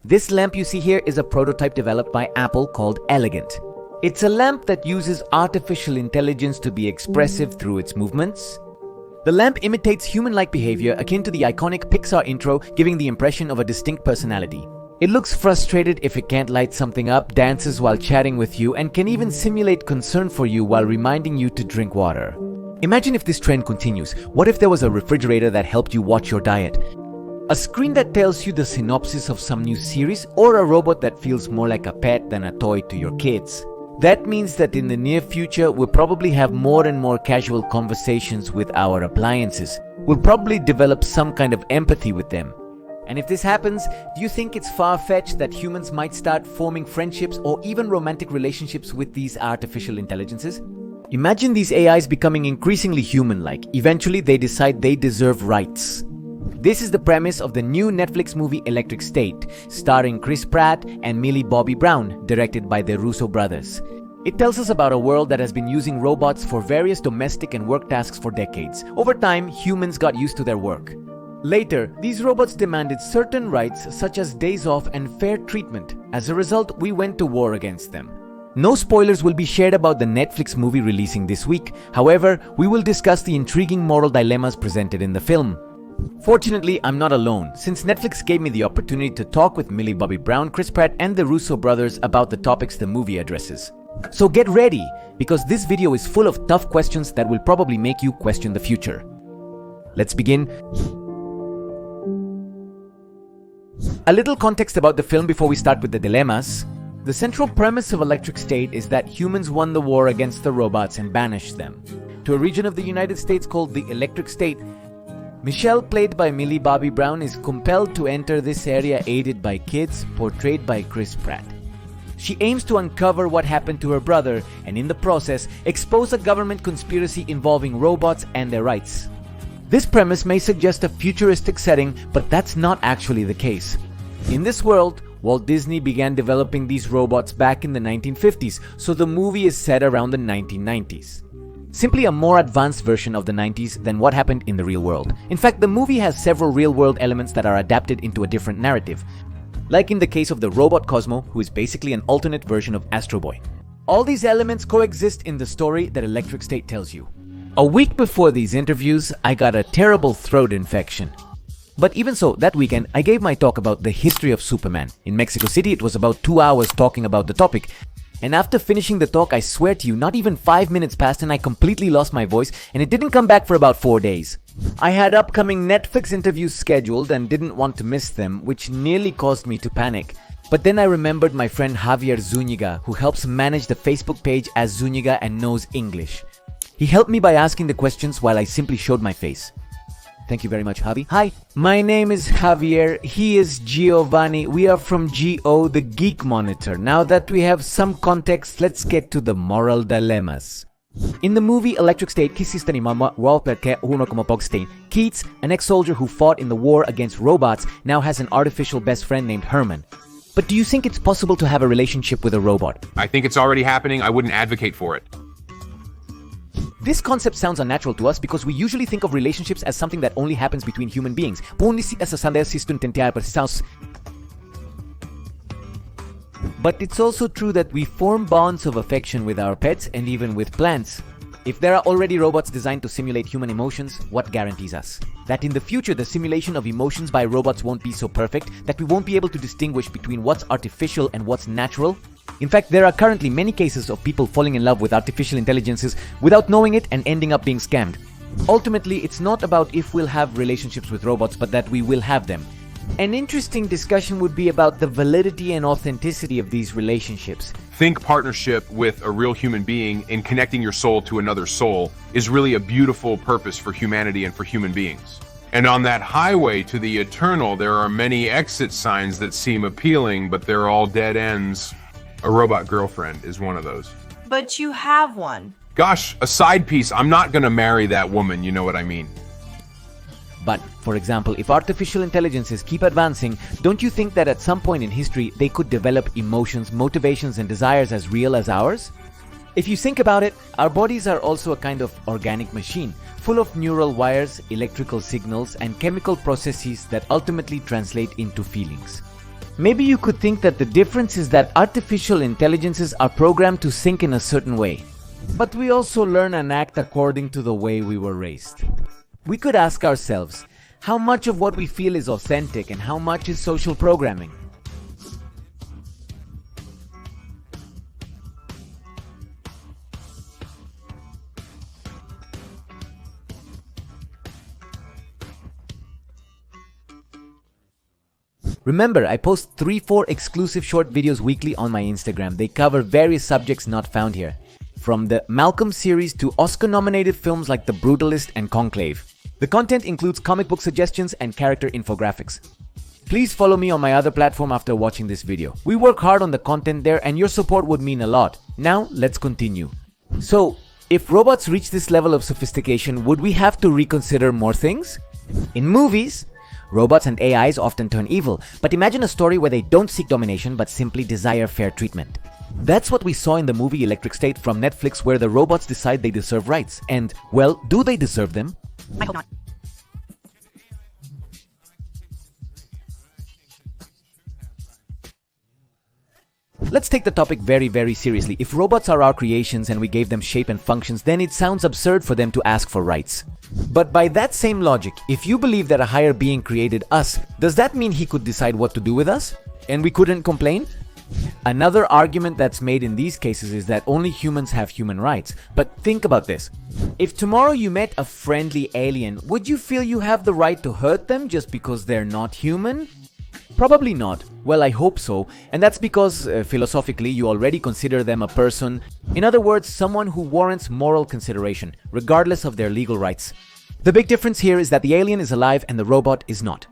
This lamp you see here is a prototype developed by Apple called Elegant. It's a lamp that uses artificial intelligence to be expressive through its movements. The lamp imitates human-like behavior akin to the iconic Pixar intro, giving the impression of a distinct personality. It looks frustrated if it can't light something up, dances while chatting with you, and can even simulate concern for you while reminding you to drink water. Imagine if this trend continues. What if there was a refrigerator that helped you watch your diet? A screen that tells you the synopsis of some new series, or a robot that feels more like a pet than a toy to your kids? That means that in the near future, we'll probably have more and more casual conversations with our appliances. We'll probably develop some kind of empathy with them. And if this happens, do you think it's far-fetched that humans might start forming friendships or even romantic relationships with these artificial intelligences? Imagine these AIs becoming increasingly human-like. Eventually, they decide they deserve rights. This is the premise of the new Netflix movie Electric State, starring Chris Pratt and Millie Bobby Brown, directed by the Russo brothers. It tells us about a world that has been using robots for various domestic and work tasks for decades. Over time, humans got used to their work. Later, these robots demanded certain rights such as days off and fair treatment. As a result, we went to war against them. No spoilers will be shared about the Netflix movie releasing this week. However, we will discuss the intriguing moral dilemmas presented in the film. Fortunately, I'm not alone, since Netflix gave me the opportunity to talk with Millie Bobby Brown, Chris Pratt, and the Russo brothers about the topics the movie addresses. So get ready, because this video is full of tough questions that will probably make you question the future. Let's begin. A little context about the film before we start with the dilemmas. The central premise of Electric State is that humans won the war against the robots and banished them to a region of the United States called the Electric State. Michelle, played by Millie Bobby Brown, is compelled to enter this area aided by kids, portrayed by Chris Pratt. She aims to uncover what happened to her brother and in the process expose a government conspiracy involving robots and their rights. This premise may suggest a futuristic setting, but that's not actually the case. In this world, Walt Disney began developing these robots back in the 1950s, so the movie is set around the 1990s. Simply a more advanced version of the 90s than what happened in the real world. In fact, the movie has several real-world elements that are adapted into a different narrative, like in the case of the robot Cosmo, who is basically an alternate version of Astro Boy. All these elements coexist in the story that Electric State tells you. A week before these interviews, I got a terrible throat infection. But even so, that weekend, I gave my talk about the history of Superman. In Mexico City, it was about 2 hours talking about the topic. And after finishing the talk, I swear to you, not even 5 minutes passed and I completely lost my voice, and it didn't come back for about 4 days. I had upcoming Netflix interviews scheduled and didn't want to miss them, which nearly caused me to panic. But then I remembered my friend Javier Zuniga, who helps manage the Facebook page as Zuniga and knows English. He helped me by asking the questions while I simply showed my face. Thank you very much, Javi. Hi, my name is Javier. He is Giovanni. We are from GO, the Geek Monitor. Now that we have some context, let's get to the moral dilemmas. In the movie Electric State, Kisista ni mama wao perché uno como Pogstein, Keats, an ex-soldier who fought in the war against robots, now has an artificial best friend named Herman. But do you think it's possible to have a relationship with a robot? I think it's already happening. I wouldn't advocate for it. This concept sounds unnatural to us because we usually think of relationships as something that only happens between human beings. But it's also true that we form bonds of affection with our pets and even with plants. If there are already robots designed to simulate human emotions, what guarantees us that in the future the simulation of emotions by robots won't be so perfect that we won't be able to distinguish between what's artificial and what's natural? In fact, there are currently many cases of people falling in love with artificial intelligences without knowing it and ending up being scammed. Ultimately, it's not about if we'll have relationships with robots, but that we will have them. An interesting discussion would be about the validity and authenticity of these relationships. Think partnership with a real human being and connecting your soul to another soul is really a beautiful purpose for humanity and for human beings. And on that highway to the eternal, there are many exit signs that seem appealing, but they're all dead ends. A robot girlfriend is one of those. But you have one. Gosh, a side piece. I'm not gonna marry that woman, you know what I mean? But, for example, if artificial intelligences keep advancing, don't you think that at some point in history they could develop emotions, motivations, and desires as real as ours? If you think about it, our bodies are also a kind of organic machine, full of neural wires, electrical signals, and chemical processes that ultimately translate into feelings. Maybe you could think that the difference is that artificial intelligences are programmed to think in a certain way. But we also learn and act according to the way we were raised. We could ask ourselves, how much of what we feel is authentic and how much is social programming? Remember, I post 3-4 exclusive short videos weekly on my Instagram. They cover various subjects not found here, from the Malcolm series to Oscar-nominated films like The Brutalist and Conclave. The content includes comic book suggestions and character infographics. Please follow me on my other platform after watching this video. We work hard on the content there and your support would mean a lot. Now, let's continue. So, if robots reach this level of sophistication, would we have to reconsider more things? In movies, robots and AIs often turn evil, but imagine a story where they don't seek domination but simply desire fair treatment. That's what we saw in the movie Electric State from Netflix, where the robots decide they deserve rights. And, well, do they deserve them? I hope not. Let's take the topic very seriously. If robots are our creations and we gave them shape and functions, then it sounds absurd for them to ask for rights. But by that same logic, if you believe that a higher being created us, does that mean he could decide what to do with us? And we couldn't complain? Another argument that's made in these cases is that only humans have human rights. But think about this. If tomorrow you met a friendly alien, would you feel you have the right to hurt them just because they're not human? Probably not. Well, I hope so. And that's because, philosophically, you already consider them a person. In other words, someone who warrants moral consideration, regardless of their legal rights. The big difference here is that the alien is alive and the robot is not.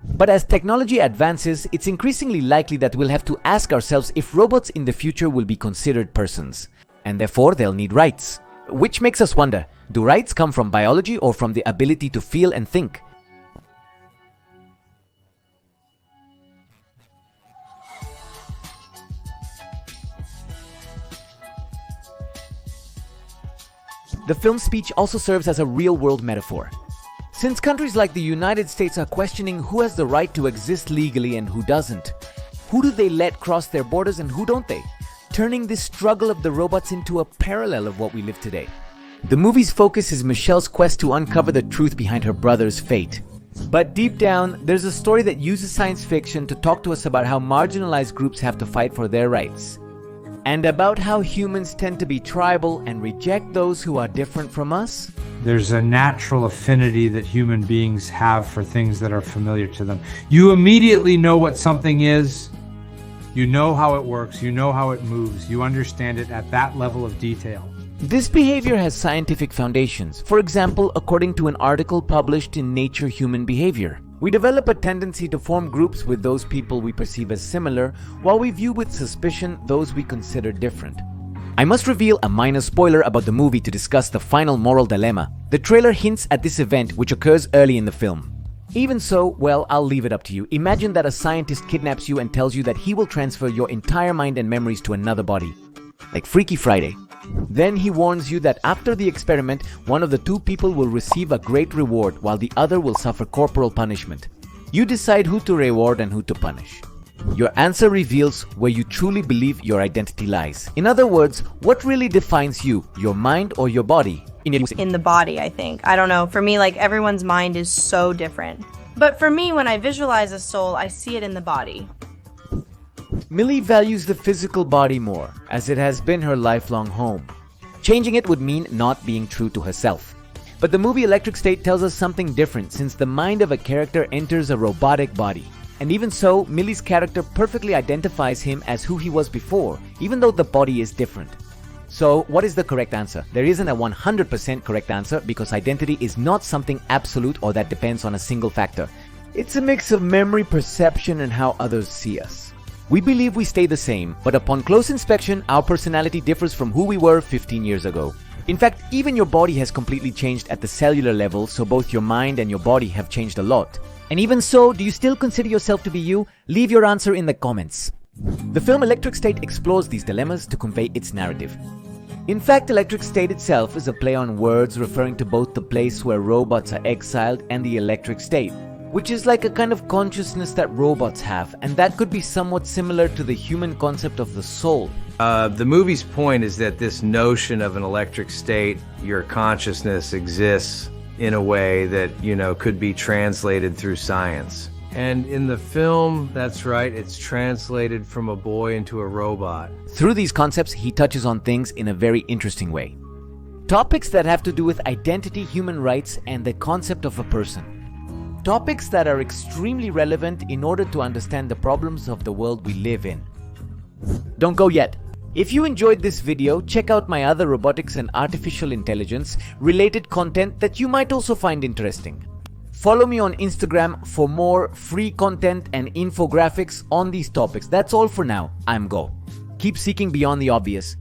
But as technology advances, it's increasingly likely that we'll have to ask ourselves if robots in the future will be considered persons. And therefore, they'll need rights. Which makes us wonder, do rights come from biology or from the ability to feel and think? The film's speech also serves as a real-world metaphor. Since countries like the United States are questioning who has the right to exist legally and who doesn't, who do they let cross their borders and who don't they? Turning this struggle of the robots into a parallel of what we live today. The movie's focus is Michelle's quest to uncover the truth behind her brother's fate. But deep down, there's a story that uses science fiction to talk to us about how marginalized groups have to fight for their rights. And about how humans tend to be tribal and reject those who are different from us. There's a natural affinity that human beings have for things that are familiar to them. You immediately know what something is. You know how it works. You know how it moves. You understand it at that level of detail. This behavior has scientific foundations. For example, according to an article published in Nature Human Behavior. We develop a tendency to form groups with those people we perceive as similar, while we view with suspicion those we consider different. I must reveal a minor spoiler about the movie to discuss the final moral dilemma. The trailer hints at this event, which occurs early in the film. Even so, well, I'll leave it up to you. Imagine that a scientist kidnaps you and tells you that he will transfer your entire mind and memories to another body. Like Freaky Friday. Then he warns you that after the experiment, one of the two people will receive a great reward while the other will suffer corporal punishment. You decide who to reward and who to punish. Your answer reveals where you truly believe your identity lies. In other words, what really defines you, your mind or your body? In the body, I think. I don't know. For me, like, everyone's mind is so different. But for me, when I visualize a soul, I see it in the body. Millie values the physical body more, as it has been her lifelong home. Changing it would mean not being true to herself. But the movie Electric State tells us something different, since the mind of a character enters a robotic body. And even so, Millie's character perfectly identifies him as who he was before, even though the body is different. So, what is the correct answer? There isn't a 100% correct answer, because identity is not something absolute or that depends on a single factor. It's a mix of memory, perception, and how others see us. We believe we stay the same, but upon close inspection, our personality differs from who we were 15 years ago. In fact, even your body has completely changed at the cellular level, so both your mind and your body have changed a lot. And even so, do you still consider yourself to be you? Leave your answer in the comments. The film Electric State explores these dilemmas to convey its narrative. In fact, Electric State itself is a play on words referring to both the place where robots are exiled and the electric state. which is like a kind of consciousness that robots have, and that could be somewhat similar to the human concept of the soul. The movie's point is that this notion of an electric state, your consciousness exists in a way that, could be translated through science. And in the film, that's right, it's translated from a boy into a robot. Through these concepts, he touches on things in a very interesting way. Topics that have to do with identity, human rights, and the concept of a person. Topics that are extremely relevant in order to understand the problems of the world we live in. Don't go yet. If you enjoyed this video, check out my other robotics and artificial intelligence related content that you might also find interesting. Follow me on Instagram for more free content and infographics on these topics. That's all for now. I'm Go. Keep seeking beyond the obvious.